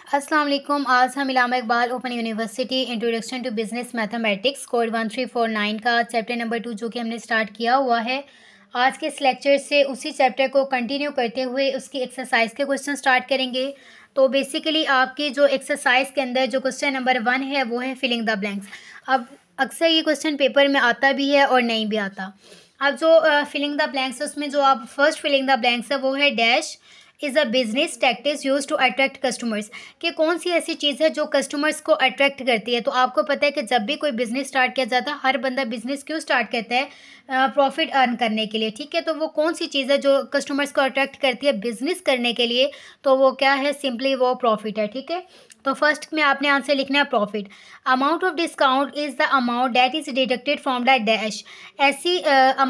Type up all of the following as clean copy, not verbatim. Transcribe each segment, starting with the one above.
अस्सलाम वालेकुम। आज हम Allama Iqbal open university introduction to business mathematics code 1349 का चैप्टर नंबर 2 जो कि हमने स्टार्ट किया हुआ है। आज के इस लेक्चर से उसी चैप्टर को कंटिन्यू करते हुए उसकी एक्सरसाइज के क्वेश्चन स्टार्ट करेंगे। तो बेसिकली आपकी जो एक्सरसाइज के अंदर जो क्वेश्चन नंबर 1 है वो है फिलिंग द ब्लैंक्स। अब अक्सर ये क्वेश्चन पेपर में आता भी है और नहीं भी आता। अब जो फिलिंग द ब्लैंक्स है उसमें जो आप फर्स्ट फिलिंग द ब्लैंक्स है वो है dash is a business tactics use to attract customers. कि कौन सी ऐसी चीज़ है जो कस्टमर्स को अट्रैक्ट करती है। तो आपको पता है कि जब भी कोई बिज़नेस स्टार्ट किया जाता है हर बंदा बिज़नेस क्यों स्टार्ट करता है, प्रॉफिट अर्न करने के लिए। ठीक है, तो वो कौन सी चीज़ है जो कस्टमर्स को अट्रैक्ट करती है बिज़नेस करने के लिए, तो वो क्या है, सिंपली वो प्रॉफिट है। ठीक है, तो फर्स्ट में आपने आंसर लिखना है profit. Amount of discount is the amount that is deducted from the dash. ऐसी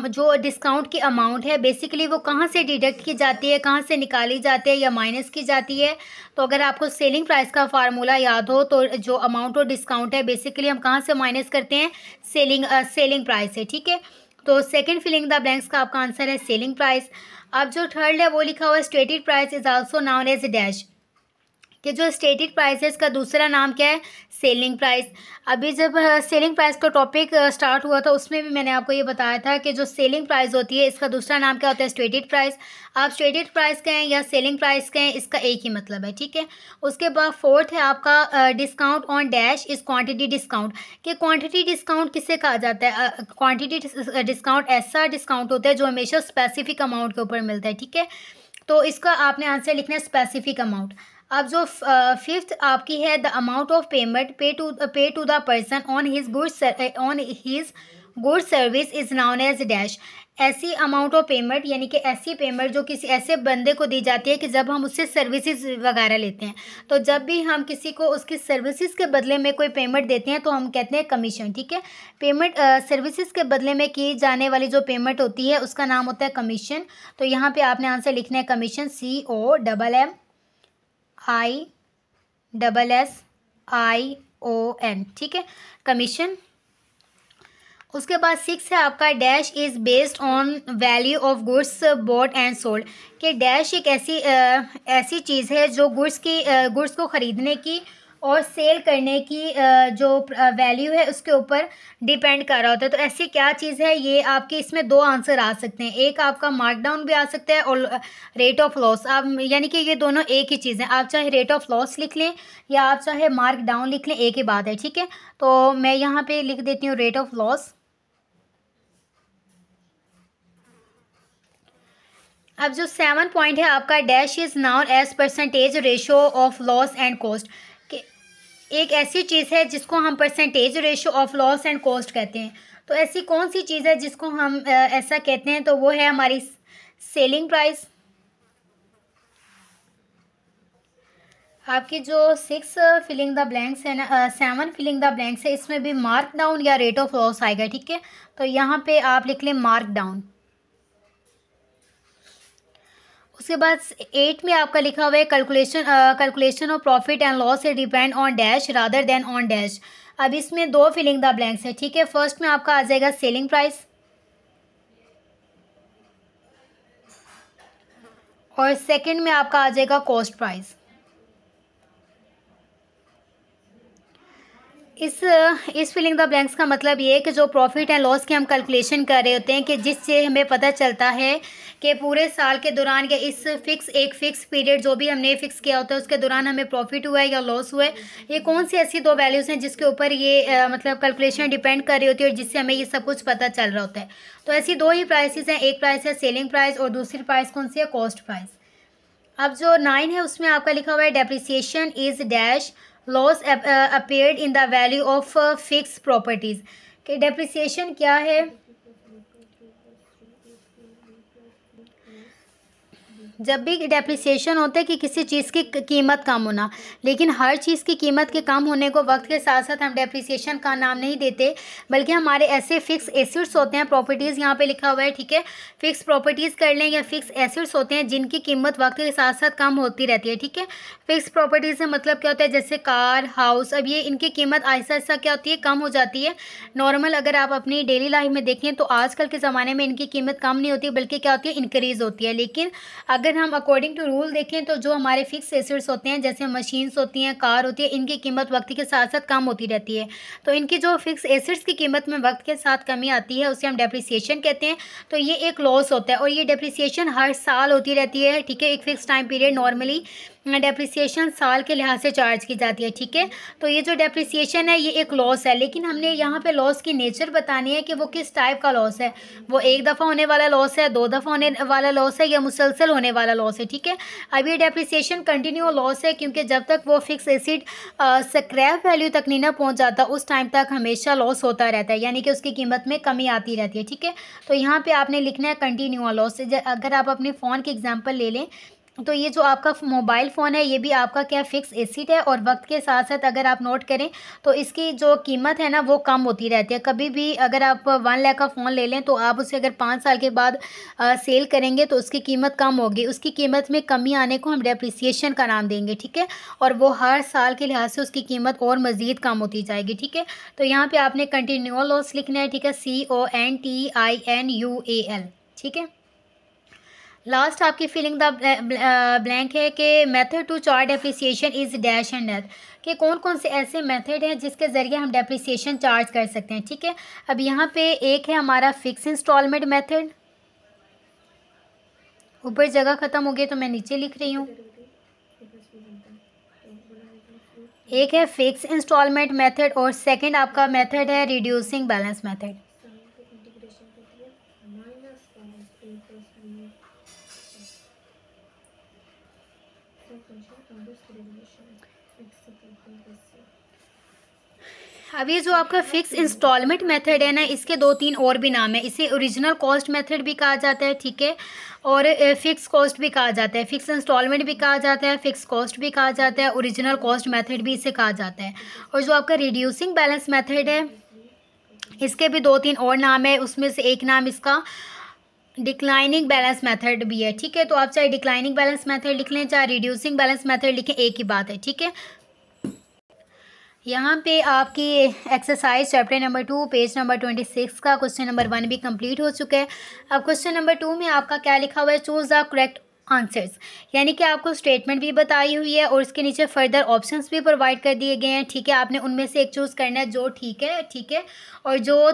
जो डिस्काउंट की अमाउंट है बेसिकली वो कहाँ से डिडक्ट की जाती है, कहाँ से निकाली जाती है या माइनस की जाती है। तो अगर आपको सेलिंग प्राइस का फार्मूला याद हो तो जो अमाउंट ऑफ डिस्काउंट है बेसिकली हम कहाँ से माइनस करते हैं, सेलिंग प्राइस है। ठीक है, तो सेकंड फिलिंग द ब्लैंक्स का आपका आंसर है सेलिंग प्राइस। अब जो थर्ड है वो लिखा हुआ है stated price is also known as dash. कि जो स्टेटेड प्राइस है इसका दूसरा नाम क्या है, सेलिंग प्राइस। अभी जब सेलिंग प्राइस का टॉपिक स्टार्ट हुआ था उसमें भी मैंने आपको ये बताया था कि जो सेलिंग प्राइस होती है इसका दूसरा नाम क्या होता है, स्टेटेड प्राइस। आप स्टेटेड प्राइस कहें या सेलिंग प्राइस कहें इसका एक ही मतलब है। ठीक है, उसके बाद फोर्थ है आपका discount on dash is quantity discount. कि क्वांटिटी डिस्काउंट किसे कहा जाता है, क्वांटिटी डिस्काउंट ऐसा डिस्काउंट होता है जो हमेशा स्पेसिफिक अमाउंट के ऊपर मिलता है। ठीक है, तो इसका आपने आंसर लिखना है स्पेसिफिक अमाउंट। अब जो फिफ्थ आपकी है the amount of payment pay to the person on his good service is known as dash. ऐसी अमाउंट ऑफ पेमेंट यानी कि ऐसी पेमेंट जो किसी ऐसे बंदे को दी जाती है कि जब हम उससे सर्विसेज वगैरह लेते हैं। तो जब भी हम किसी को उसकी सर्विसेज के बदले में कोई पेमेंट देते हैं तो हम कहते हैं कमीशन। ठीक है, पेमेंट सर्विसेज के बदले में की जाने वाली जो पेमेंट होती है उसका नाम होता है कमीशन। तो यहाँ पे आपने आंसर लिखना है कमीशन, COMMISSION। ठीक है, कमीशन। उसके बाद 6 है आपका dash is based on value of goods bought and sold. कि डैश एक ऐसी चीज़ है जो गुड्स को ख़रीदने की और सेल करने की जो वैल्यू है उसके ऊपर डिपेंड कर रहा होता है। तो ऐसी क्या चीज़ है, ये आपके इसमें दो आंसर आ सकते हैं। एक आपका मार्क डाउन भी आ सकता है और रेट ऑफ लॉस। आप यानी कि ये दोनों एक ही चीज़ है, आप चाहे रेट ऑफ लॉस लिख लें या आप चाहे मार्क डाउन लिख लें, एक ही बात है। ठीक है, तो मैं यहाँ पे लिख देती हूँ रेट ऑफ लॉस। अब जो 7 पॉइंट है आपका dash is known as percentage ratio of loss and cost. कि एक ऐसी चीज़ है जिसको हम percentage ratio of loss and cost कहते हैं। तो ऐसी कौन सी चीज़ है जिसको हम ऐसा कहते हैं, तो वो है हमारी सेलिंग प्राइस। आपकी जो 6 फिलिंग द ब्लैंक्स है ना, 7 फिलिंग द ब्लैंक्स है, इसमें भी मार्क डाउन या रेट ऑफ लॉस आएगा। ठीक है, तो यहाँ पे आप लिख लें मार्क डाउन। उसके बाद 8 में आपका लिखा हुआ है calculation of profit and loss है depend on dash rather than on dash. अब इसमें दो फिलिंग द ब्लैंक्स है। ठीक है, फर्स्ट में आपका आ जाएगा सेलिंग प्राइस और सेकंड में आपका आ जाएगा कॉस्ट प्राइस। इस फिलिंग द ब्लैंक्स का मतलब ये है कि जो प्रॉफिट एंड लॉस की हम कैलकुलेशन कर रहे होते हैं कि जिससे हमें पता चलता है कि पूरे साल के दौरान या इस एक फ़िक्स पीरियड जो भी हमने फ़िक्स किया होता है उसके दौरान हमें प्रॉफिट हुआ है या लॉस हुआ है। ये कौन सी ऐसी दो वैल्यूज़ हैं जिसके ऊपर ये मतलब कैलकुलेशन डिपेंड कर रही होती है और जिससे हमें ये सब कुछ पता चल रहा होता है। तो ऐसी दो ही प्राइसेस हैं, एक प्राइस है सेलिंग प्राइस और दूसरी प्राइस कौन सी है, कॉस्ट प्राइस। अब जो 9 है उसमें आपका लिखा हुआ है depreciation is dash loss appeared in the value of fix properties. कि डेप्रिसिएशन क्या है, जब भी डेप्रिसिएशन होता है कि किसी चीज़ की कीमत कम होना, लेकिन हर चीज़ की कीमत के कम होने को वक्त के साथ साथ हम डेप्रिसिएशन का नाम नहीं देते, बल्कि हमारे ऐसे फिक्स एसेट्स होते हैं, प्रॉपर्टीज़ यहाँ पे लिखा हुआ है। ठीक है, फिक्स प्रॉपर्टीज़ कर लें या फिक्स एसेट्स होते हैं जिनकी कीमत वक्त के साथ साथ कम होती रहती है। ठीक है, फिक्स प्रॉपर्टीज़ से मतलब क्या होता है, जैसे कार, हाउस, अब ये इनकी कीमत आहिस्ता आहिस्ता क्या होती है, कम हो जाती है। नॉर्मल अगर आप अपनी डेली लाइफ में देखें तो आजकल के ज़माने में इनकी कीमत कम नहीं होती बल्कि क्या होती है, इंक्रीज़ होती है। लेकिन अगर अगर हम अकॉर्डिंग टू रूल देखें तो जो हमारे फिक्स एसेट्स होते हैं, जैसे मशीन्स होती हैं, कार होती है, इनकी कीमत वक्त के साथ साथ कम होती रहती है। तो इनकी जो फिक्स एसेट्स की कीमत में वक्त के साथ कमी आती है उसे हम डेप्रिसिएशन कहते हैं। तो ये एक लॉस होता है और ये डेप्रिसिएशन हर साल होती रहती है, ठीक है। एक fix time period normally depreciation साल के लिहाज से चार्ज की जाती है, ठीक है। तो ये जो डेप्रिसिएशन है ये एक लॉस है, लेकिन हमने यहाँ पे लॉस की नेचर बतानी है कि वो किस टाइप का लॉस है। वो एक दफ़ा होने वाला लॉस है, 2 दफ़ा होने वाला लॉस है, या मुसलसल होने वाला लॉस है, ठीक है। अब ये डेप्रिसिएशन कंटिन्यू लॉस है, क्योंकि जब तक वो फिक्स एसिड स्क्रैप वैल्यू तक नहीं ना पहुँच जाता उस टाइम तक हमेशा लॉस होता रहता है, यानी कि उसकी कीमत में कमी आती रहती है, ठीक है। तो यहाँ पर आपने लिखना है कंटिन्यू लॉस। अगर आप अपने फ़ोन की एग्जाम्पल ले लें तो ये जो आपका मोबाइल फ़ोन है ये भी आपका क्या फ़िक्स एसिड है, और वक्त के साथ साथ अगर आप नोट करें तो इसकी जो कीमत है ना वो कम होती रहती है। कभी भी अगर आप 1 लाख का फ़ोन ले लें तो आप उसे अगर 5 साल के बाद सेल करेंगे तो उसकी कीमत कम होगी। उसकी कीमत में कमी आने को हम डेप्रिसिएशन का नाम देंगे, ठीक है। और वो हर साल के लिहाज से उसकी कीमत और मज़ीद कम होती जाएगी, ठीक है। तो यहाँ पर आपने कंटिन्यूअल लॉस लिखना है, ठीक है, CONTINUAL, ठीक है। लास्ट आपकी फिलिंग द ब्लैंक है कि method to charge depreciation is dash and death, कि कौन कौन से ऐसे मेथड हैं जिसके ज़रिए हम डेप्रिसिएशन चार्ज कर सकते हैं, ठीक है। अब यहाँ पे एक है हमारा फिक्स इंस्टॉलमेंट मेथड, ऊपर जगह ख़त्म हो गई तो मैं नीचे लिख रही हूँ। एक है फिक्स इंस्टॉलमेंट मेथड और सेकंड आपका मेथड है रिड्यूसिंग बैलेंस मेथड। अब ये जो आपका फिक्स इंस्टॉलमेंट मेथड है ना, इसके 2-3 और भी नाम है। इसे ओरिजिनल कॉस्ट मेथड भी कहा जाता है, ठीक है, और फिक्स कॉस्ट भी कहा जाता है। फिक्स इंस्टॉलमेंट भी कहा जाता है, फिक्स कॉस्ट भी कहा जाता है, ओरिजिनल कॉस्ट मेथड भी इसे कहा जाता है। और जो आपका रिड्यूसिंग बैलेंस मेथड है इसके भी 2-3 और नाम है। उसमें से एक नाम इसका डिक्लाइनिंग बैलेंस मेथड भी है, ठीक है। तो आप चाहे डिक्लाइनिंग बैलेंस मेथड लिख लें चाहे रिड्यूसिंग बैलेंस मेथड लिखें, एक ही बात है, ठीक है। यहाँ पे आपकी exercise chapter number 2 page number 26 का क्वेश्चन नंबर 1 भी कंप्लीट हो चुका है। अब क्वेश्चन नंबर 2 में आपका क्या लिखा हुआ है, चूज़ द करेक्ट आंसर्स, यानी कि आपको स्टेटमेंट भी बताई हुई है और इसके नीचे फर्दर ऑप्शंस भी प्रोवाइड कर दिए गए हैं, ठीक है। आपने उनमें से एक चूज़ करना है जो ठीक है, ठीक है। और जो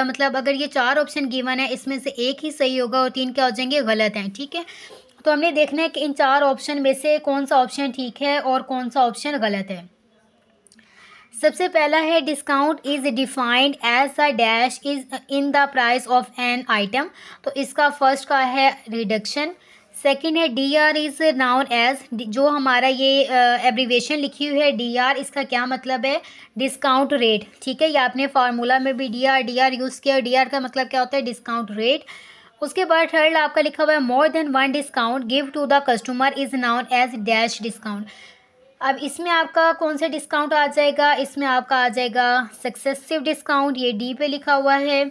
मतलब अगर ये 4 ऑप्शन गिवन है इसमें से एक ही सही होगा और 3 क्या हो जाएंगे, गलत हैं, ठीक है। तो हमने देखना है कि इन 4 ऑप्शन में से कौन सा ऑप्शन ठीक है और कौन सा ऑप्शन गलत है। सबसे पहला है discount is defined as a dash is in the price of an item, तो इसका फर्स्ट का है रिडक्शन। सेकंड है DR इज़ नाउन एज, जो हमारा ये एब्रीवेशन लिखी हुई है DR, इसका क्या मतलब है, डिस्काउंट रेट, ठीक है। ये आपने फार्मूला में भी DR यूज़ किया। DR का मतलब क्या होता है, डिस्काउंट रेट। उसके बाद थर्ड आपका लिखा हुआ है more than 1 discount give to the customer is known as dash discount. अब इसमें आपका कौन सा डिस्काउंट आ जाएगा, इसमें आपका आ जाएगा सक्सेसिव डिस्काउंट, ये D पे लिखा हुआ है।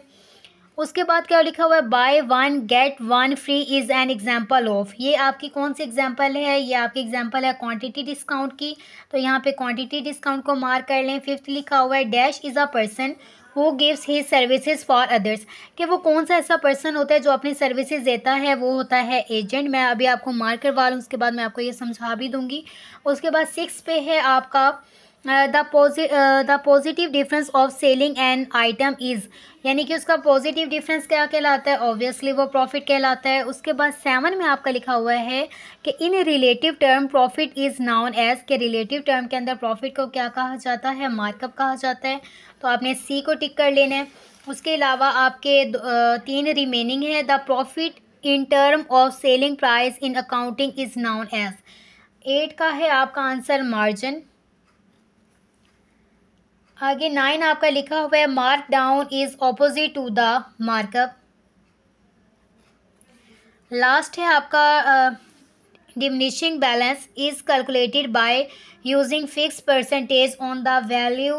उसके बाद क्या लिखा हुआ है, buy 1 get 1 free is an example of, ये आपकी कौन सी एग्जाम्पल है, ये आपकी एग्जाम्पल है क्वांटिटी डिस्काउंट की, तो यहाँ पे क्वांटिटी डिस्काउंट को मार्क कर लें। फिफ्थ लिखा हुआ है dash is a person who gives his services for others, कि वो कौन सा ऐसा पर्सन होता है जो अपनी सर्विसेज देता है, वो होता है एजेंट। मैं अभी आपको मार्क करवा लूँ, उसके बाद मैं आपको ये समझा भी दूँगी। उसके बाद 6 पे है आपका the positive difference of selling an item is, यानी कि उसका पॉजिटिव डिफरेंस क्या कहलाता है, ऑब्वियसली वो प्रॉफिट कहलाता है। उसके बाद 7 में आपका लिखा हुआ है कि in relative term profit is known as, के रिलेटिव टर्म के अंदर प्रॉफिट को क्या कहा जाता है, मार्कअप कहा जाता है। तो आपने C को टिक कर लेना है। उसके अलावा आपके 3 रिमेनिंग है, the profit in term of selling price in accounting is known as. 8 का है आपका आंसर मार्जिन। आगे 9 आपका लिखा हुआ है mark down is opposite to the markup. Last है आपका diminishing balance is calculated by using fix percentage on the value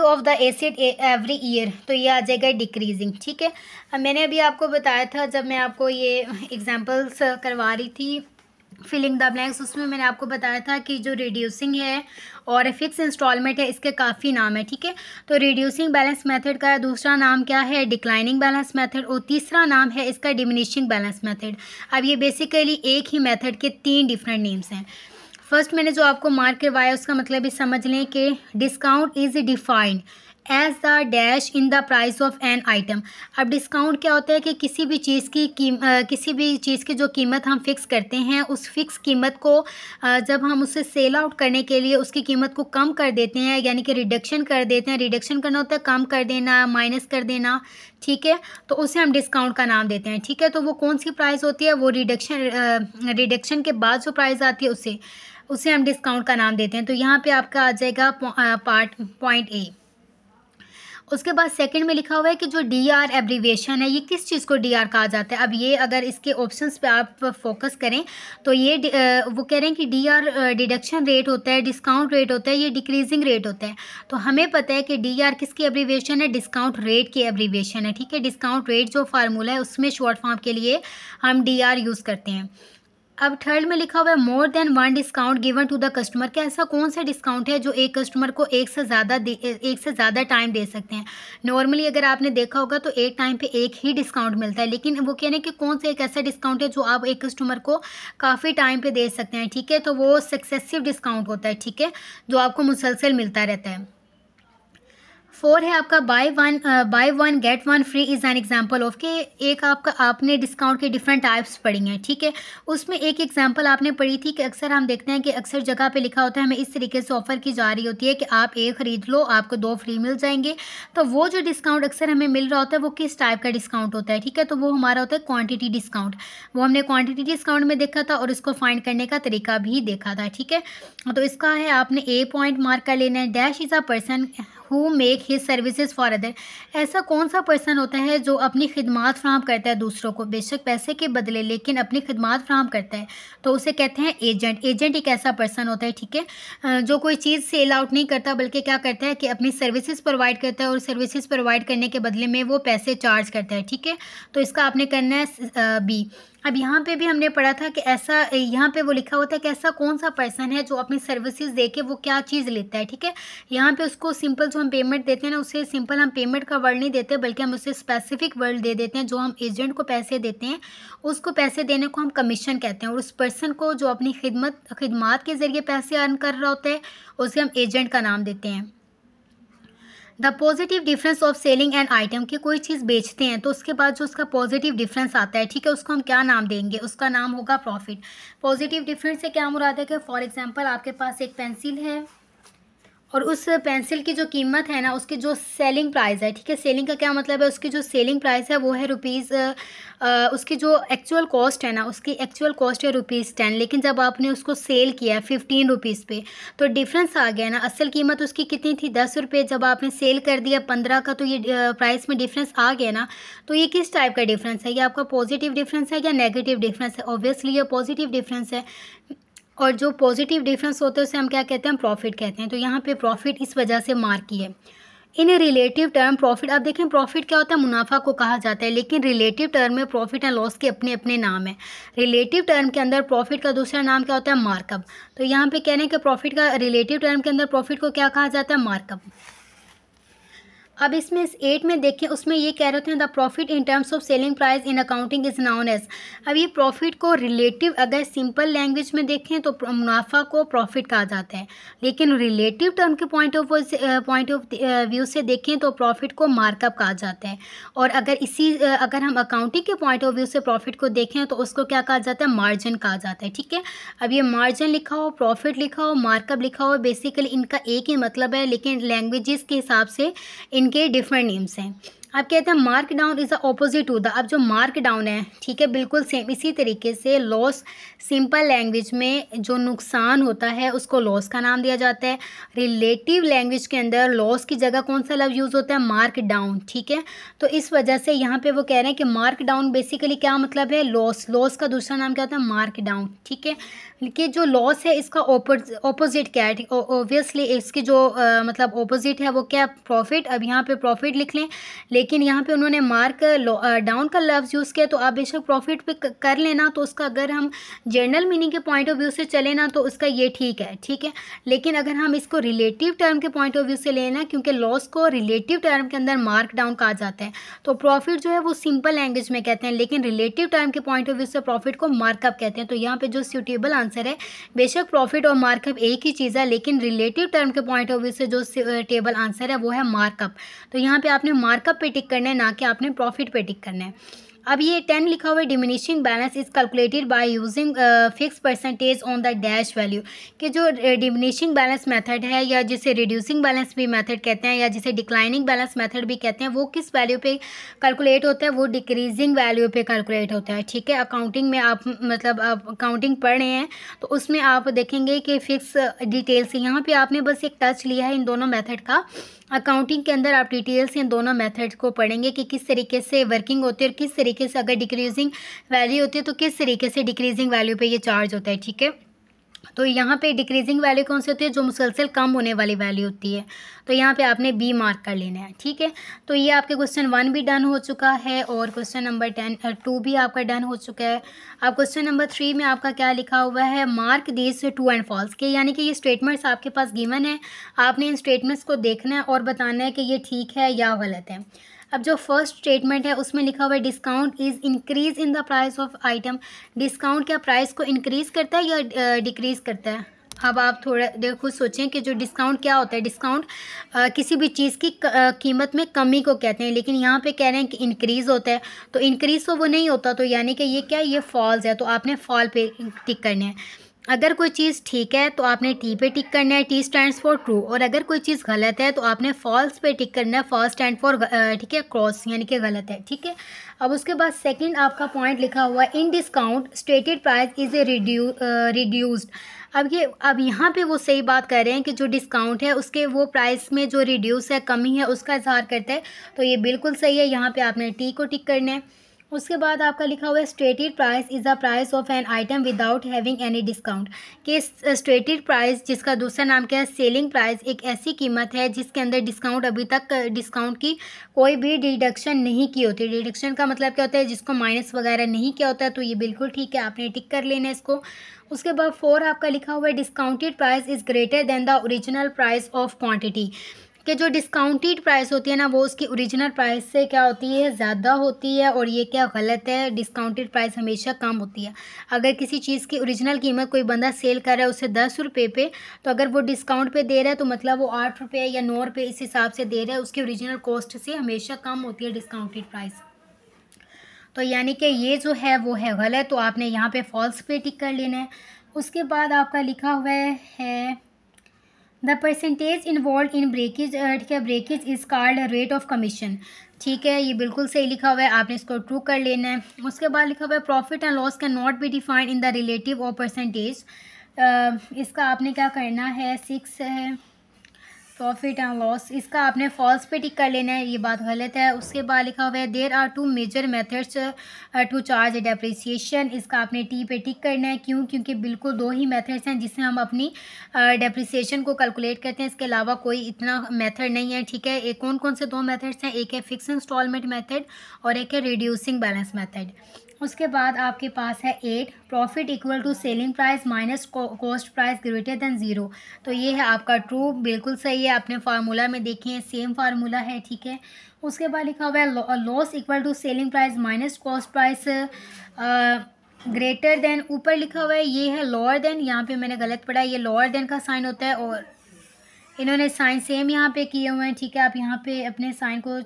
of the asset every year, तो ये आ जाएगा डिक्रीजिंग, ठीक है। अब मैंने अभी आपको बताया था जब मैं आपको ये एग्जांपल्स करवा रही थी फिलिंग द ब्लैंक्स, उसमें मैंने आपको बताया था कि जो रिड्यूसिंग है और फिक्स इंस्टॉलमेंट है, इसके काफ़ी नाम है, ठीक है। तो रिड्यूसिंग बैलेंस मेथड का दूसरा नाम क्या है? डिक्लाइनिंग बैलेंस मेथड, और तीसरा नाम है इसका डिमिनिशिंग बैलेंस मेथड। अब ये बेसिकली एक ही मेथड के 3 डिफरेंट नेम्स हैं। फर्स्ट मैंने जो आपको मार्क करवाया उसका मतलब भी समझ लें कि discount is defined as the dash in the price of an item. अब डिस्काउंट क्या होता है कि किसी भी चीज़ की जो कीमत हम फिक्स करते हैं, उस फिक्स कीमत को जब हम उसे सेल आउट करने के लिए उसकी कीमत को कम कर देते हैं, यानी कि रिडक्शन कर देते हैं। रिडक्शन करना होता है कम कर देना, माइनस कर देना, ठीक है। तो उसे हम डिस्काउंट का नाम देते हैं, ठीक है। तो वो कौन सी प्राइस होती है? वो रिडक्शन के बाद जो प्राइस आती है उसे हम डिस्काउंट का नाम देते हैं। तो यहाँ पे आपका आ जाएगा पॉइंट ए। उसके बाद सेकंड में लिखा हुआ है कि जो डीआर एब्रीविएशन है, ये किस चीज़ को डीआर कहा जाता है। अब ये अगर इसके ऑप्शंस पे आप फोकस करें तो ये वो कह रहे हैं कि डीआर डिडक्शन रेट होता है, डिस्काउंट रेट होता है, ये डिक्रीजिंग रेट होता है। तो हमें पता है कि डीआर किसकी एब्रीविएशन है? डिस्काउंट रेट की एब्रीविएशन है, ठीक है। डिस्काउंट रेट जो फार्मूला है उसमें शॉर्ट फॉर्म के लिए हम डीआर यूज़ करते हैं। अब थर्ड में लिखा हुआ है more than one discount given to the customer. क्या ऐसा कौन सा डिस्काउंट है जो एक कस्टमर को एक से ज़्यादा टाइम दे सकते हैं? नॉर्मली अगर आपने देखा होगा तो एक टाइम पे एक ही डिस्काउंट मिलता है, लेकिन वो कह रहे हैं कि कौन सा एक ऐसा डिस्काउंट है जो आप एक कस्टमर को काफ़ी टाइम पे दे सकते हैं, ठीक है। तो वो सक्सेसिव डिस्काउंट होता है, ठीक है, जो आपको मुसलसल मिलता रहता है। 4 है आपका by one get one free is an example of के एक आपने डिस्काउंट के डिफरेंट टाइप्स पढ़ी हैं, ठीक है। उसमें एक एग्जांपल आपने पढ़ी थी कि अक्सर हम देखते हैं कि अक्सर जगह पे लिखा होता है, हमें इस तरीके से ऑफ़र की जा रही होती है कि आप एक ख़रीद लो आपको 2 फ्री मिल जाएंगे। तो वो जो डिस्काउंट अक्सर हमें मिल रहा होता है वो किस टाइप का डिस्काउंट होता है, ठीक है। तो वो हमारा होता है क्वान्टिटी डिस्काउंट। वो हमने क्वान्टिटी डिस्काउंट में देखा था और इसको फाइंड करने का तरीका भी देखा था, ठीक है। तो इसका है आपने ए पॉइंट मार्क कर लेना है। Dash is a person who make his services for other. ऐसा कौन सा पर्सन होता है जो अपनी खिदमात फ्राहम करता है दूसरों को, बेशक पैसे के बदले, लेकिन अपनी खिदमात फ्राहम करता है, तो उसे कहते हैं एजेंट। एजेंट एक ऐसा पर्सन होता है, ठीक है, जो कोई चीज़ सेल आउट नहीं करता बल्कि क्या करता है कि अपनी सर्विसेज प्रोवाइड करता है और सर्विसेज प्रोवाइड करने के बदले में वो पैसे चार्ज करता है, ठीक है। तो इसका आपने करना है बी। अब यहाँ पे भी हमने पढ़ा था कि ऐसा यहाँ पे वो लिखा होता है कि ऐसा कौन सा पर्सन है जो अपनी सर्विसेज दे के वो क्या चीज़ लेता है, ठीक है। यहाँ पे उसको सिंपल जो हम पेमेंट देते हैं ना, उसे सिंपल हम पेमेंट का वर्ड नहीं देते बल्कि हम उसे स्पेसिफिक वर्ड दे देते हैं। जो हम एजेंट को पैसे देते हैं उसको पैसे देने को हम कमीशन कहते हैं, और उस पर्सन को जो अपनी खिदमात के ज़रिए पैसे अर्न कर रहा होता है उसे हम एजेंट का नाम देते हैं। The positive difference of selling an item, की कोई चीज़ बेचते हैं तो उसके बाद जो उसका पॉजिटिव डिफरेंस आता है, ठीक है, उसको हम क्या नाम देंगे? उसका नाम होगा प्रॉफिट। पॉजिटिव डिफरेंस से क्या मुराद है कि फॉर एग्जांपल आपके पास एक पेंसिल है और उस पेंसिल की जो कीमत है ना, उसकी जो सेलिंग प्राइस है, ठीक है, सेलिंग का क्या मतलब है? उसकी जो सेलिंग प्राइस है वो है उसकी जो एक्चुअल कॉस्ट है ना, उसकी एक्चुअल कॉस्ट है ₹10, लेकिन जब आपने उसको सेल किया 15 रुपीज़ पे तो डिफरेंस आ गया ना। असल कीमत उसकी कितनी थी? 10 रुपये, जब आपने सेल कर दिया 15 का, तो ये प्राइस में डिफरेंस आ गया ना। तो ये किस टाइप का डिफरेंस है? ये आपका पॉजिटिव डिफरेंस है या नेगेटिव डिफरेंस है? ऑब्वियसली ये पॉजिटिव डिफरेंस है, और जो पॉजिटिव डिफरेंस होता है उसे हम क्या कहते हैं? प्रॉफिट कहते हैं। तो यहाँ पे प्रॉफिट इस वजह से मार्क की है। इन रिलेटिव टर्म प्रॉफिट, अब देखें प्रॉफिट क्या होता है? मुनाफा को कहा जाता है, लेकिन रिलेटिव टर्म में प्रॉफिट एंड लॉस के अपने अपने नाम है। रिलेटिव टर्म के अंदर प्रॉफिट का दूसरा नाम क्या होता है? मार्कअप। तो यहाँ पे कह रहे हैं कि प्रॉफिट का रिलेटिव टर्म के अंदर प्रॉफिट को क्या कहा जाता है? मार्कअप। अब इसमें इस 8 में देखें, उसमें ये कह रहे थे the profit in terms of selling price in accounting is known as. अब ये प्रॉफिट को रिलेटिव अगर सिंपल लैंग्वेज में देखें तो मुनाफा को प्रॉफिट कहा जाता है, लेकिन रिलेटिव टर्म के पॉइंट ऑफ व्यू से देखें तो प्रॉफिट को मार्कअप कहा जाता है। और अगर हम अकाउंटिंग के पॉइंट ऑफ व्यू से प्रॉफिट को देखें तो उसको क्या कहा जाता है? मार्जिन कहा जाता है, ठीक है। अब ये मार्जिन लिखा हो, प्रॉफिट लिखा हो, मार्कअप लिखा हो, बेसिकली इनका एक ही मतलब है, लेकिन लैंग्वेजेस के हिसाब से इनके डिफरेंट नेम्स हैं। आप कहते हैं mark down is the opposite to the. अब जो मार्क डाउन है, ठीक है, बिल्कुल सेम इसी तरीके से लॉस, सिंपल लैंग्वेज में जो नुकसान होता है उसको लॉस का नाम दिया जाता है। रिलेटिव लैंग्वेज के अंदर लॉस की जगह कौन सा लफ्ज़ यूज़ होता है? मार्क डाउन, ठीक है। तो इस वजह से यहाँ पे वो कह रहे हैं कि मार्क डाउन बेसिकली क्या मतलब है? लॉस। लॉस का दूसरा नाम क्या होता है? मार्क डाउन, ठीक है। कि जो लॉस है इसका ऑपोजिट क्या है? ऑब्वियसली इसकी जो मतलब ऑपोजिट है वो क्या? प्रॉफिट। अब यहाँ पे प्रॉफिट लिख लें, लेकिन यहाँ पे उन्होंने मार्क डाउन का लफ्ज़ यूज़ किया, तो आप बेशक प्रॉफिट पे कर लेना, तो उसका अगर हम जनरल मीनिंग के पॉइंट ऑफ व्यू से चले ना तो उसका ये ठीक है। लेकिन अगर हम इसको रिलेटिव टर्म के पॉइंट ऑफ व्यू से लेना, क्योंकि लॉस को रिलेटिव टर्म के अंदर मार्क डाउन कहा जाता है, तो प्रॉफिट जो है वो सिंपल लैंग्वेज में कहते हैं, लेकिन रिलेटिव टर्म के पॉइंट ऑफ व्यू से प्रॉफिट को मार्कअप कहते हैं। तो यहाँ पे जो सूटेबल आंसर है, बेशक प्रॉफिट और मार्कअप एक ही चीज़ है, लेकिन रिलेटिव टर्म के पॉइंट ऑफ व्यू से जो टेबल आंसर है वो है मार्कअप। तो यहाँ पे आपने मार्कअप पे टिक करना है, ना कि आपने प्रॉफिट पे टिक करना है। अब ये 10 लिखा हुआ है, diminishing balance is calculated by using fix percentage on the dash value, कि जो डिमिनिशिंग बैलेंस मेथड है, या जिसे रिड्यूसिंग बैलेंस भी मेथड कहते हैं, या जिसे डिक्लाइनिंग बैलेंस मेथड भी कहते हैं, वो किस वैल्यू पे कैलकुलेट होता है? वो डिक्रीजिंग वैल्यू पे कैलकुलेट होता है। ठीक है, अकाउंटिंग में आप मतलब आप अकाउंटिंग पढ़ रहे हैं तो उसमें आप देखेंगे कि फिक्स डिटेल से, यहाँ पे आपने बस एक टच लिया है इन दोनों मेथड का। अकाउंटिंग के अंदर आप डिटेल से इन दोनों मेथड को पढ़ेंगे कि किस तरीके से वर्किंग होती है, और किस तरीके से अगर डिक्रीजिंग वैल्यू होती है तो किस तरीके से डिक्रीजिंग वैल्यू पे ये चार्ज होता है। ठीक है, तो यहाँ पे डिक्रीजिंग वैल्यू कौन सी होती है? जो मुसलसल कम होने वाली वैल्यू होती है। तो यहाँ पे आपने बी मार्क कर लेना है। ठीक है, तो ये आपके क्वेश्चन 1 भी डन हो चुका है, और क्वेश्चन नंबर 2 भी आपका डन हो चुका है। अब क्वेश्चन नंबर 3 में आपका क्या लिखा हुआ है? Mark this true and false, के यानी कि ये स्टेटमेंट्स आपके पास गिवन है, आपने इन स्टेटमेंट्स को देखना है और बताना है कि ये ठीक है या गलत है। अब जो फर्स्ट स्टेटमेंट है उसमें लिखा हुआ है discount is increase in the price of item. Discount क्या प्राइस को इंक्रीज़ करता है या डिक्रीज़ करता है? अब आप थोड़ा देर खुद सोचें कि जो डिस्काउंट क्या होता है। डिस्काउंट किसी भी चीज़ की कीमत में कमी को कहते हैं, लेकिन यहाँ पे कह रहे हैं कि इंक्रीज़ होता है, तो इंक्रीज़ तो वो नहीं होता, तो यानी कि ये क्या, ये फॉल्स है, तो आपने फॉल पे टिक करना है। अगर कोई चीज़ ठीक है तो आपने टी पे टिक करना है, टी स्टैंड्स फॉर ट्रू, और अगर कोई चीज़ गलत है तो आपने फॉल्स पे टिक करना है, फॉल्स स्टैंड फॉर ठीक है क्रॉस, यानी कि गलत है। ठीक है, अब उसके बाद सेकंड आपका पॉइंट लिखा हुआ है इन discount stated price is a reduced. अब यहाँ पे वो सही बात कर रहे हैं कि जो डिस्काउंट है उसके वो प्राइस में जो रिड्यूस है, कमी है, उसका इजहार करता है, तो ये बिल्कुल सही है। यहाँ पे आपने टी को टिक करना है। उसके बाद आपका लिखा हुआ है stated price is the price of an item without having any discount, कि स्टेटेड प्राइस जिसका दूसरा नाम क्या है, सेलिंग प्राइस, एक ऐसी कीमत है जिसके अंदर डिस्काउंट अभी तक डिस्काउंट की कोई भी डिडक्शन नहीं की होती। डिडक्शन का मतलब क्या होता है? जिसको माइनस वगैरह नहीं किया होता है, तो ये बिल्कुल ठीक है, आपने टिक कर लेना है इसको। उसके बाद 4 आपका लिखा हुआ है discounted price is greater than the original price of quantity, कि जो डिस्काउंटेड प्राइस होती है ना वो उसकी ओरिजिनल प्राइस से क्या होती है, ज़्यादा होती है, और ये क्या गलत है, डिस्काउंटेड प्राइस हमेशा कम होती है। अगर किसी चीज़ की ओरिजिनल कीमत कोई बंदा सेल कर रहा है उससे 10 रुपये पे, तो अगर वो डिस्काउंट पे दे रहा है तो मतलब वो 8 रुपये या 9 रुपये इस हिसाब से दे रहा है, उसकी ओरिजिनल कॉस्ट से हमेशा कम होती है डिस्काउंटेड प्राइस। तो यानी कि ये जो है वो है गलत, तो आपने यहाँ पे फॉल्स पे टिक कर लेना है। उसके बाद आपका लिखा हुआ है the percentage involve in breakage, ठीक है, breakage is called rate of commission. ठीक है, ये बिल्कुल सही लिखा हुआ है, आपने इसको ट्रू कर लेना है। उसके बाद लिखा हुआ है profit and loss can not be defined in the relative और परसेंटेज। इसका आपने क्या करना है, 6 है प्रॉफिट एंड लॉस, इसका आपने फॉल्स पे टिक कर लेना है, ये बात गलत है। उसके बाद लिखा हुआ है there are 2 major methods to charge depreciation, इसका आपने टी पे टिक करना है। क्यों? क्योंकि बिल्कुल 2 ही मेथड्स हैं जिससे हम अपनी डेप्रिसिएशन को कैलकुलेट करते हैं, इसके अलावा कोई इतना मेथड नहीं है। ठीक है, एक कौन कौन से 2 मेथड्स हैं? एक है फिक्स इंस्टॉलमेंट मेथड और एक है रिड्यूसिंग बैलेंस मेथड। उसके बाद आपके पास है 8 profit equal to selling price minus cost price greater than 0, तो ये है आपका ट्रू, बिल्कुल सही है। आपने फार्मूला में देखें सेम फार्मूला है। ठीक है, उसके बाद लिखा हुआ है loss equal to selling price minus cost price greater than, ऊपर लिखा हुआ है ये है लोअर देन, यहाँ पे मैंने गलत पढ़ा, ये लोअर देन का साइन होता है और इन्होंने साइन सेम यहाँ पे किए हुए हैं। ठीक है, आप यहाँ पे अपने साइन को,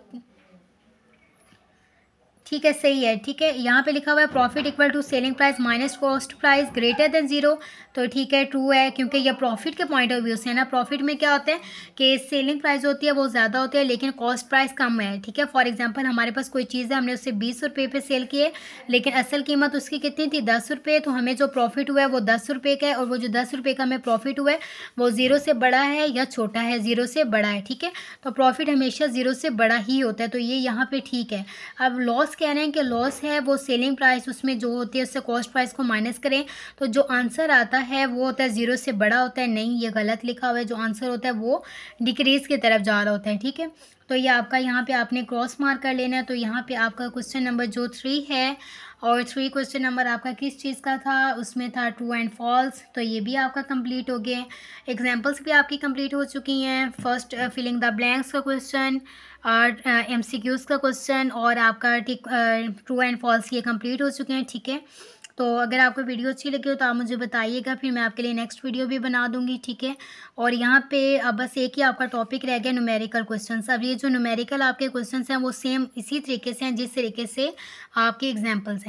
ठीक है सही है। ठीक है, यहाँ पे लिखा हुआ है profit equal to selling price minus cost price greater than 0, तो ठीक है ट्रू है, क्योंकि ये प्रॉफिट के पॉइंट ऑफ व्यू से है ना। प्रॉफिट में क्या होता है कि सेलिंग प्राइस होती है वो ज़्यादा होती है लेकिन कॉस्ट प्राइस कम है। ठीक है, फॉर एग्जांपल हमारे पास कोई चीज़ है, हमने उससे 20 रुपये पे सेल की है, लेकिन असल कीमत उसकी कितनी थी 10 रुपये, तो हमें जो प्रॉफिट हुआ है वो 10 रुपये का है, और वो जो 10 रुपये का हमें प्रॉफिट हुआ है वो 0 से बड़ा है या छोटा है, 0 से बड़ा है। ठीक है, तो प्रॉफिट हमेशा 0 से बड़ा ही होता है, तो ये यहाँ पे ठीक है। अब लॉस कह रहे हैं कि लॉस है वो सेलिंग प्राइस उसमें जो होती है उससे कॉस्ट प्राइस को माइनस करें, तो जो आंसर आता है वो होता है 0 से बड़ा होता है। नहीं, ये गलत लिखा हुआ है, जो आंसर होता है वो डिक्रीज की तरफ जा रहा होता है। ठीक है, तो ये आपका यहाँ पे आपने क्रॉस मार्क कर लेना है। तो यहाँ पे आपका क्वेश्चन नंबर जो 3 है और 3 क्वेश्चन नंबर आपका किस चीज़ का था, उसमें था ट्रू एंड फॉल्स, तो ये भी आपका कंप्लीट हो गया। एग्जांपल्स भी आपकी कंप्लीट हो चुकी हैं। फर्स्ट फिलिंग द ब्लैंक्स का क्वेश्चन और एमसीक्यूज़ का क्वेश्चन और आपका ट्रू एंड फॉल्स ये कंप्लीट हो चुके हैं, ठीक है। तो अगर आपको वीडियो अच्छी लगी हो तो आप मुझे बताइएगा, फिर मैं आपके लिए नेक्स्ट वीडियो भी बना दूँगी, ठीक है। और यहाँ पे अब बस एक ही आपका टॉपिक रह गया न्यूमेरिकल क्वेश्चंस। अब ये जो न्यूमेरिकल आपके क्वेश्चंस हैं वो सेम इसी तरीके से हैं जिस तरीके से आपके एग्जांपल्स हैं।